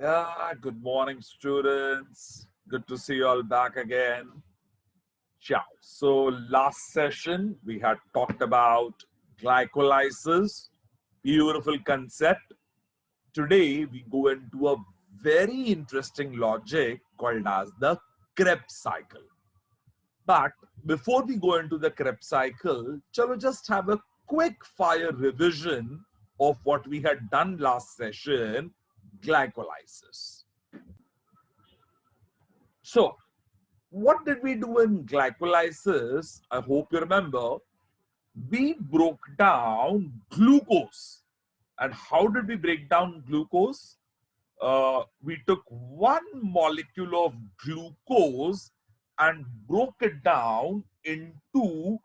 Yeah, good morning, students. Good to see you all back again. Ciao. So, last session we had talked about glycolysis, beautiful concept. Today we go into a very interesting logic called as the Krebs cycle. But before we go into the Krebs cycle, shall we just have a quick fire revision of what we had done last session, glycolysis. So, what did we do in glycolysis? I hope you remember. We broke down glucose. And how did we break down glucose? We took one molecule of glucose and broke it down into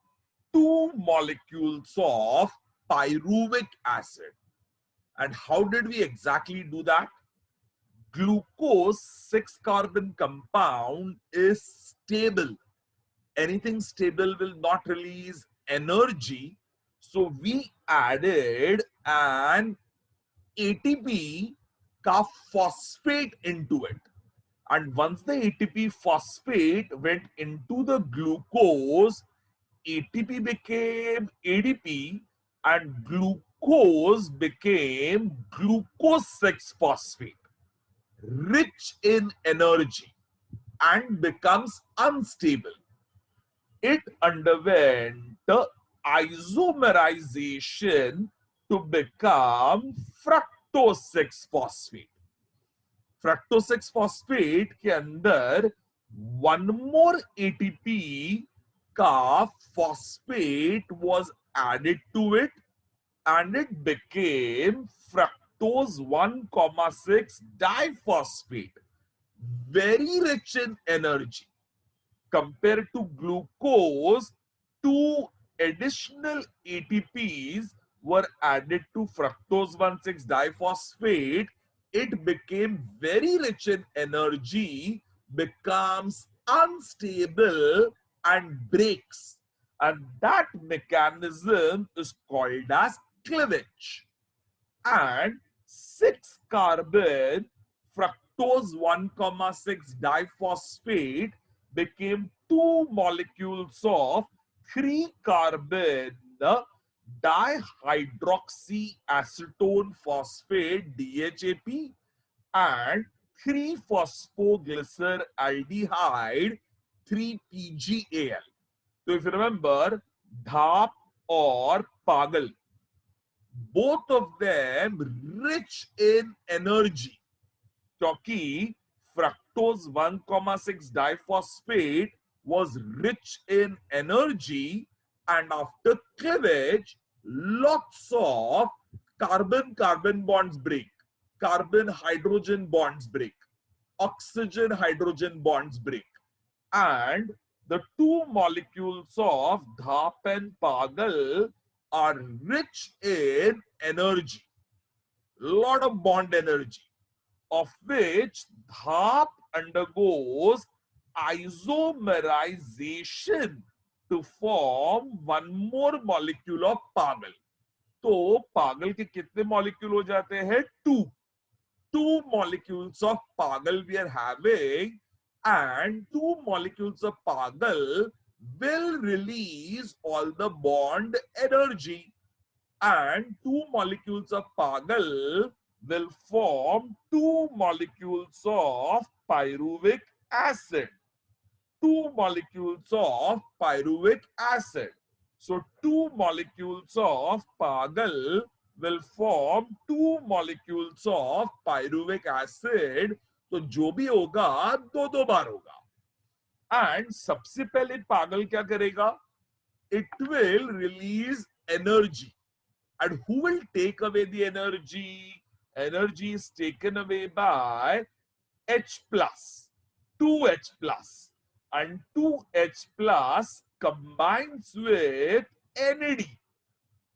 two molecules of pyruvic acid. And how did we exactly do that? Glucose 6 carbon compound is stable. Anything stable will not release energy. So we added an ATP ka phosphate into it. And once the ATP phosphate went into the glucose, ATP became ADP and glucose became glucose 6 phosphate, rich in energy and becomes unstable. It underwent isomerization to become fructose 6 phosphate. Fructose 6 phosphate के अंदर one more ATP का phosphate was added to it and it became fructose 1,6 diphosphate, very rich in energy. Compared to glucose, two additional ATPs were added to fructose 1,6 diphosphate. It became very rich in energy, becomes unstable and breaks. And that mechanism is called as cleavage. And 6 carbon fructose 1,6 diphosphate became two molecules of 3 carbon dihydroxyacetone phosphate DHAP and 3 phosphoglyceraldehyde 3-PGAL. So if you remember, DHAP or Pagal, both of them rich in energy. क्योंकि fructose 1,6 diphosphate was rich in energy, and after cleavage, lots of carbon-carbon bonds break, carbon-hydrogen bonds break, oxygen-hydrogen bonds break, and the two molecules of DHAP and Pagal are rich in energy, lot of bond energy, of which DHAP undergoes isomerization to form one more molecule of Pagal. तो Pagal के कितने molecule हो जाते हैं? Two molecules of Pagal we are having, and two molecules of Pagal will release all the bond energy, and two molecules of Pagal will form two molecules of pyruvic acid. Two molecules of pyruvic acid. So two molecules of Pagal will form two molecules of pyruvic acid. तो जो भी होगा दो बार होगा. And सबसे पहले पागल क्या करेगा? It will release energy. And who will take away the energy? Energy is taken away by H plus, 2H plus. And 2H plus combines with NAD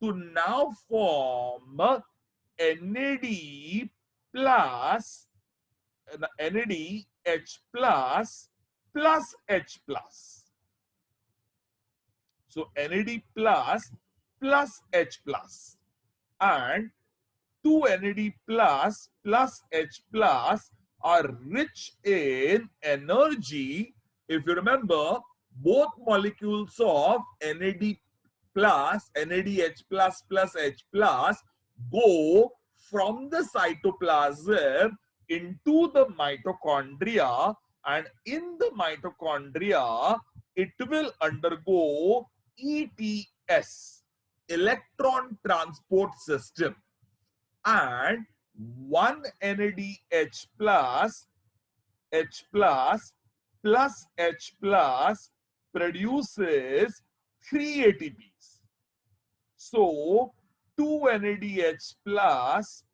to now form NAD plus, NADH plus H plus. So NAD plus H plus. And 2 NAD plus plus H plus are rich in energy. If you remember, both molecules of NAD plus, NADH plus H plus go from the cytoplasm into the mitochondria, and in the mitochondria it will undergo ETS, electron transport system, and 1 NADH plus H plus H plus produces 3 ATPs. So 2 NADH plus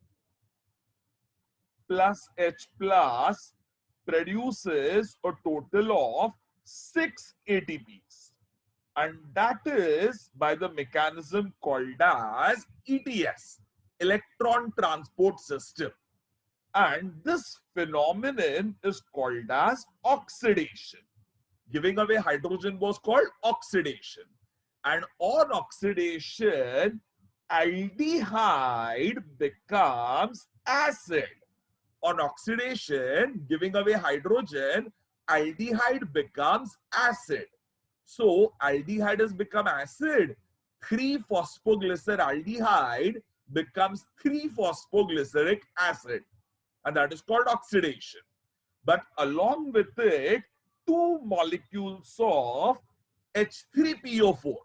H plus produces a total of 6 ATPs, and that is by the mechanism called as ETS, electron transport system. And this phenomenon is called as oxidation. Giving away hydrogen was called oxidation. And on oxidation, aldehyde becomes acid. On oxidation, giving away hydrogen, aldehyde becomes acid. So aldehyde has become acid. 3-phosphoglyceraldehyde becomes 3-phosphoglyceric acid, and that is called oxidation. But along with it, 2 molecules of H3PO4,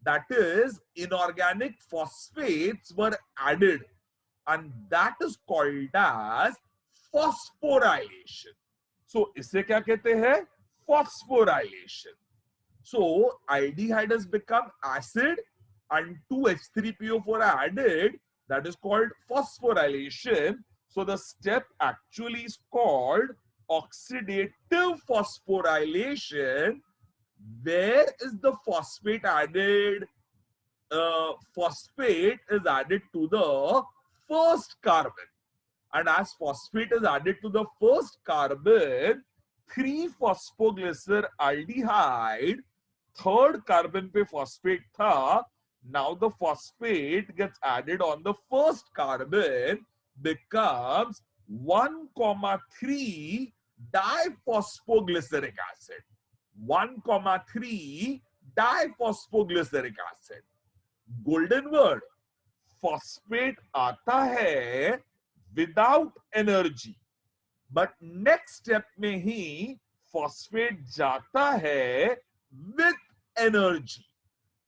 that is inorganic phosphates, were added, and that is called as phosphorylation. So इसे क्या कहते हैं? Phosphorylation. So aldehyde has become acid and 2 H3PO4 are added. That is called phosphorylation. So the step actually is called oxidative phosphorylation. Where is the phosphate added? Phosphate is added to the first carbon. And as phosphate is added to the first carbon, 3-phosphoglyceraldehyde, third carbon pe phosphate tha. Now the phosphate gets added on the first carbon, becomes 1,3 diphosphoglyceric acid. 1,3 diphosphoglyceric acid. Golden word, phosphate आता है without energy, but next step में ही phosphate जाता है with energy,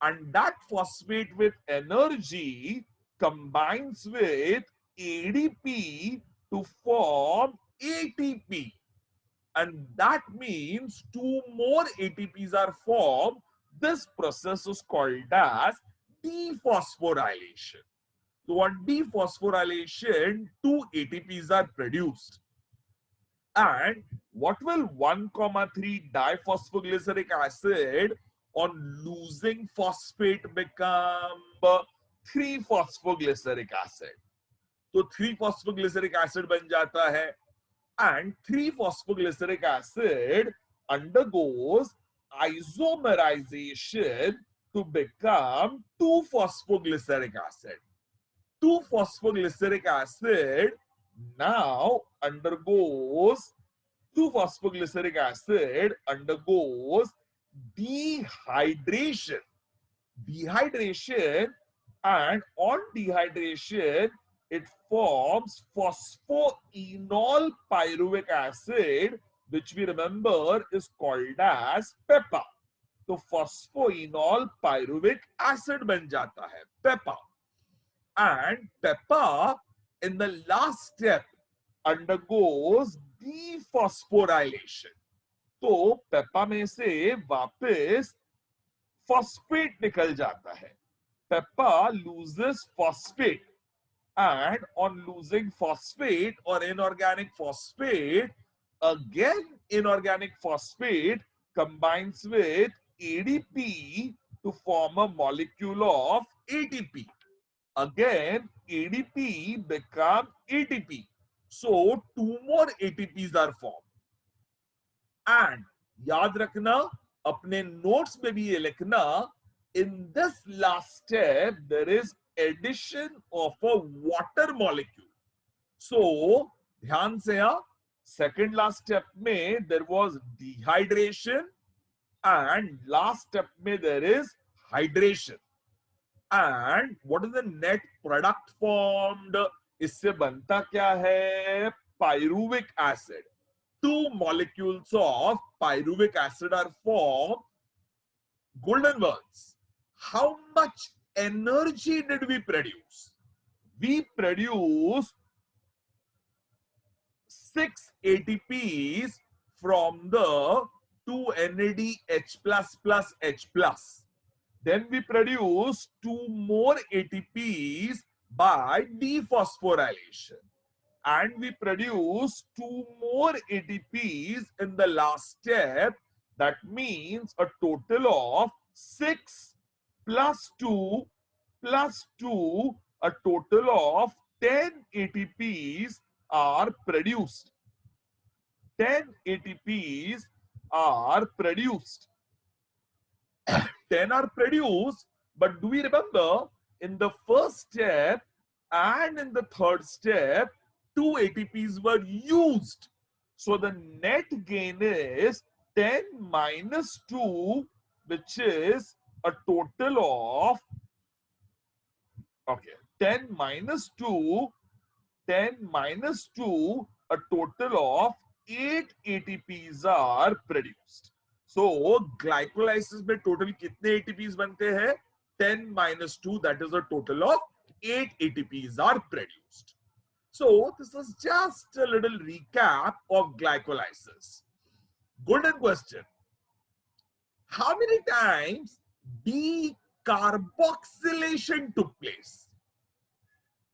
and that phosphate with energy combines with ADP to form ATP, and that means 2 more ATPs are formed. This process is called as dephosphorylation. So on dephosphorylation, 2 ATPs are produced. And what will 1,3 diphosphoglyceric acid on losing phosphate become? 3-phosphoglyceric acid. तो 3-phosphoglyceric acid बन जाता है, and 3-phosphoglyceric acid undergoes isomerization to become 2-phosphoglyceric acid. 2-phosphoglyceric acid now undergoes 2-phosphoglyceric acid undergoes dehydration. And on dehydration, it forms phosphoenol pyruvic acid, which we remember is called as PEPA. तो phosphoenol pyruvic acid बन जाता है PEPA. And PEPA in the last step undergoes dephosphorylation. तो PEPA में से वापस phosphate निकल जाता है. PEPA loses phosphate, and on losing phosphate or inorganic phosphate, again inorganic phosphate combines with ADP to form a molecule of ATP. Again, ADP becomes ATP. So 2 more ATPs are formed. And याद रखना, अपने notes में भी ये लिखना, in this last step there is addition of a water molecule. So ध्यान से या second last step में there was dehydration and last step में there is hydration. And what is the net product formed? इससे बनता क्या है? Pyruvic acid. Two molecules of pyruvic acid are formed. Golden words. How much energy did we produce? We produced 6 ATPs from the 2NADH++ H+. Then we produce 2 more ATPs by dephosphorylation. And we produce 2 more ATPs in the last step. That means a total of 6 plus 2 plus 2, a total of 10 ATPs are produced. 10 ATPs are produced. 10 are produced, but do we remember in the first step and in the third step, 2 ATPs were used. So the net gain is 10 minus 2, which is a total of, 10 minus 2, a total of 8 ATPs are produced. So glycolysis में total कितने ATPs बनते हैं? 10 minus 2, that is a total of 8 ATPs are produced. So this is just a little recap of glycolysis. Golden question. How many times decarboxylation took place?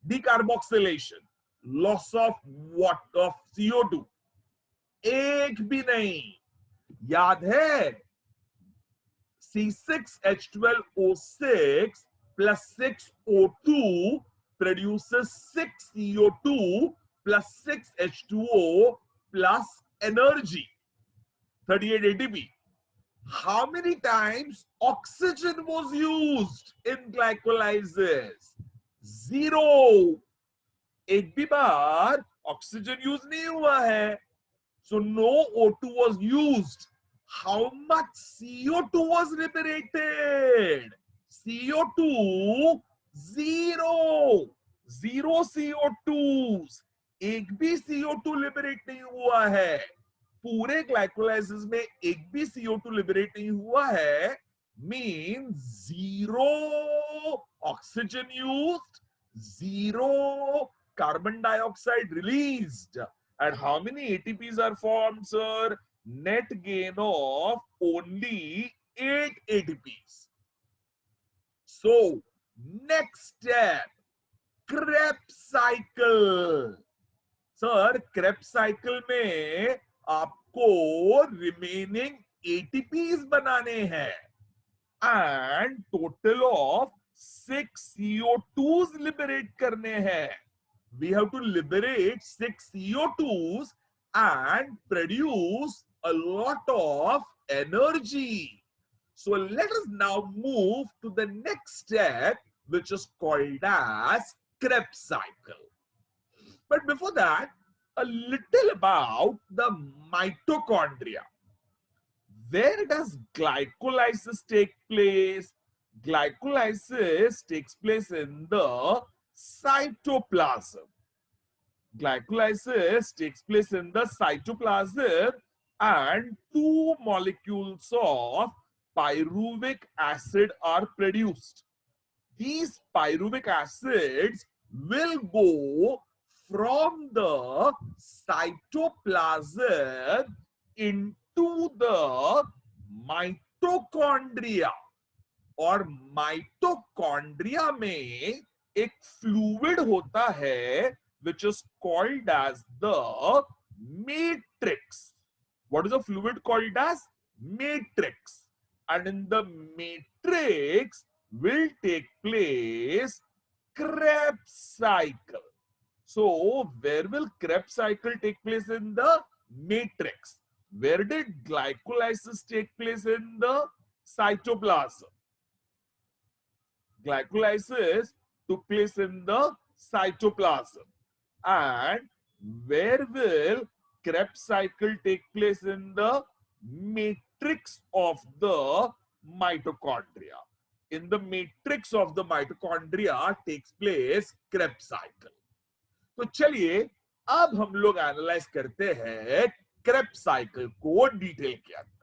Decarboxylation, loss of what? Of CO2. एक भी नहीं. याद है? C6H12O6 plus 6O2 produces 6 CO2 plus 6 H2O plus energy, 38 ATP. How many times oxygen was used in glycolysis? 0. एक भी बार oxygen use नहीं हुआ है. So no O2 was used. How much CO2 was liberated? CO2, 0. 0 CO2s. एक भी CO2 liberate नहीं हुआ है. पूरे glycolysis में एक भी CO2 liberate नहीं हुआ है. Means 0 oxygen used, 0 carbon dioxide released. And how many ATPs are formed, sir? Net gain of only 8 ATPs. So, next step, KREBS cycle. Sir, KREBS cycle में आपको remaining ATPs बनाने हैं. And total of 6 CO2s liberate करने हैं. We have to liberate 6 CO2s and produce a lot of energy. So let us now move to the next step, which is called as KREBS cycle. But before that, a little about the mitochondria. Where does glycolysis take place? Glycolysis takes place in the cytoplasm. Glycolysis takes place in the cytoplasm and 2 molecules of pyruvic acid are produced. These pyruvic acids will go from the cytoplasm into the mitochondria. और mitochondria में एक fluid होता है which is called as the matrix. What is a fluid called as? Matrix. And in the matrix will take place KREBS cycle. So where will KREBS cycle take place? In the matrix. Where did glycolysis take place? In the cytoplasm. Glycolysis took place in the cytoplasm. And where will Krebs cycle take place? In the matrix of the mitochondria. In the matrix of the mitochondria takes place Krebs cycle. तो चलिए अब हम लोग analyse करते हैं Krebs cycle को detail के अंदर.